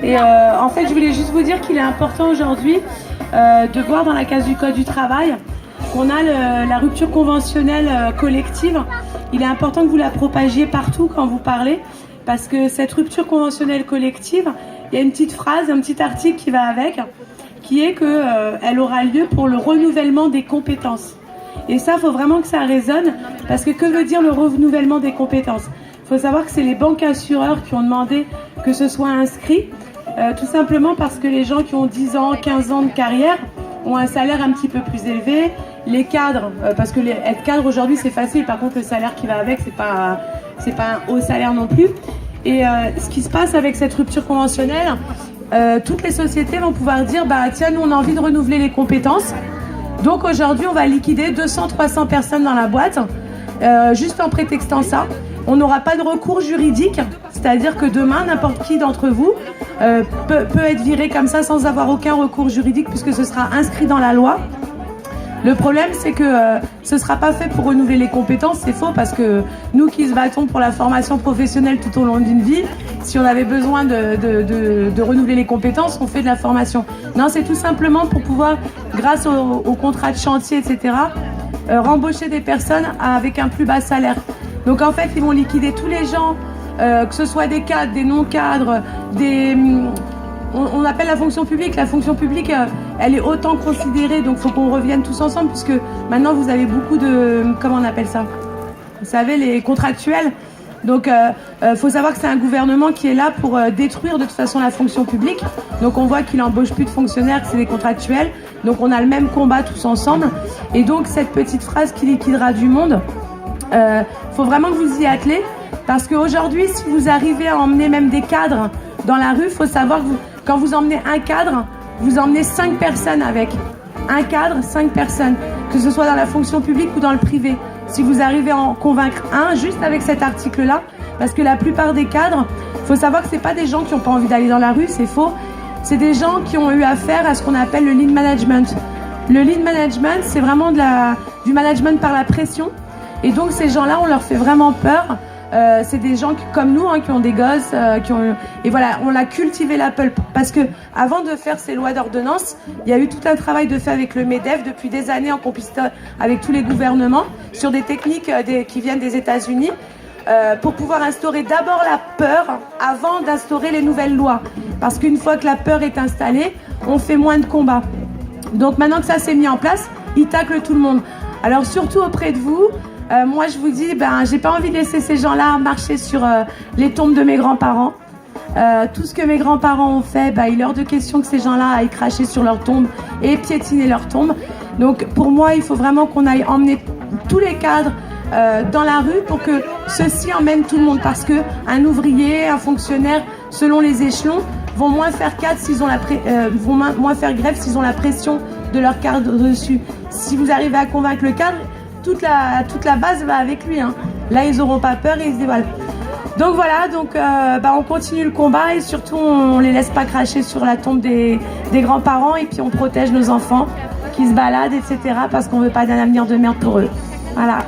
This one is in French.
Et en fait, je voulais juste vous dire qu'il est important aujourd'hui de voir dans la case du Code du travail qu'on a la rupture conventionnelle collective. Il est important que vous la propagiez partout quand vous parlez, parce que cette rupture conventionnelle collective, il y a une petite phrase, un petit article qui va avec, qui est qu'elle aura lieu pour le renouvellement des compétences. Et ça, il faut vraiment que ça résonne, parce que veut dire le renouvellement des compétences? Il faut savoir que c'est les banques assureurs qui ont demandé que ce soit inscrit, tout simplement parce que les gens qui ont 10 ans, 15 ans de carrière ont un salaire un petit peu plus élevé. Les cadres, parce que être cadre aujourd'hui c'est facile, par contre le salaire qui va avec c'est pas un haut salaire non plus. Et ce qui se passe avec cette rupture conventionnelle, toutes les sociétés vont pouvoir dire bah tiens, nous on a envie de renouveler les compétences, donc aujourd'hui on va liquider 200-300 personnes dans la boîte, juste en prétextant ça. On n'aura pas de recours juridique, c'est-à-dire que demain n'importe qui d'entre vous peut être viré comme ça sans avoir aucun recours juridique, puisque ce sera inscrit dans la loi. Le problème, c'est que ce ne sera pas fait pour renouveler les compétences. C'est faux, parce que nous qui se battons pour la formation professionnelle tout au long d'une vie, si on avait besoin de renouveler les compétences, on fait de la formation. Non, c'est tout simplement pour pouvoir, grâce au contrat de chantier, etc., rembaucher des personnes avec un plus bas salaire. Donc en fait, ils vont liquider tous les gens, que ce soit des cadres, des non-cadres, on appelle la fonction publique. La fonction publique, elle est autant considérée, donc il faut qu'on revienne tous ensemble, puisque maintenant vous avez beaucoup de... Comment on appelle ça? Vous savez, les contractuels. Donc faut savoir que c'est un gouvernement qui est là pour détruire de toute façon la fonction publique. Donc on voit qu'il n'embauche plus de fonctionnaires, que c'est des contractuels. Donc on a le même combat tous ensemble. Et donc cette petite phrase qui liquidera du monde, faut vraiment que vous y attelez, parce qu'aujourd'hui, si vous arrivez à emmener même des cadres dans la rue, il faut savoir que quand vous emmenez un cadre, vous emmenez 5 personnes avec. Un cadre, 5 personnes, que ce soit dans la fonction publique ou dans le privé. Si vous arrivez à en convaincre un, juste avec cet article-là, parce que la plupart des cadres, il faut savoir que ce n'est pas des gens qui n'ont pas envie d'aller dans la rue, c'est faux. C'est des gens qui ont eu affaire à ce qu'on appelle le lean management. Le lean management, c'est vraiment du management par la pression. Et donc ces gens-là, on leur fait vraiment peur. C'est des gens comme nous, qui ont des gosses, et voilà, on a cultivé la pulpe. Parce que avant de faire ces lois d'ordonnance, il y a eu tout un travail de fait avec le MEDEF depuis des années en complicité avec tous les gouvernements sur des techniques qui viennent des États-Unis, pour pouvoir instaurer d'abord la peur avant d'instaurer les nouvelles lois. Parce qu'une fois que la peur est installée, on fait moins de combats. Donc maintenant que ça s'est mis en place, ils taclent tout le monde. Alors surtout auprès de vous, moi je vous dis, j'ai pas envie de laisser ces gens-là marcher sur les tombes de mes grands-parents. Tout ce que mes grands-parents ont fait, il est hors de question que ces gens-là aillent cracher sur leur tombe et piétiner leur tombe. Donc pour moi, il faut vraiment qu'on aille emmener tous les cadres dans la rue pour que ceux-ci emmènent tout le monde. Parce qu'un ouvrier, un fonctionnaire, selon les échelons, vont moins faire cadre s'ils ont vont moins faire grève s'ils ont la pression de leur cadre dessus. Si vous arrivez à convaincre le cadre, toute la base va avec lui. Là, ils n'auront pas peur et ils se dévoilent. Donc voilà, on continue le combat et surtout, on ne les laisse pas cracher sur la tombe des grands-parents, et puis on protège nos enfants qui se baladent, etc. parce qu'on ne veut pas d'un avenir de merde pour eux. Voilà.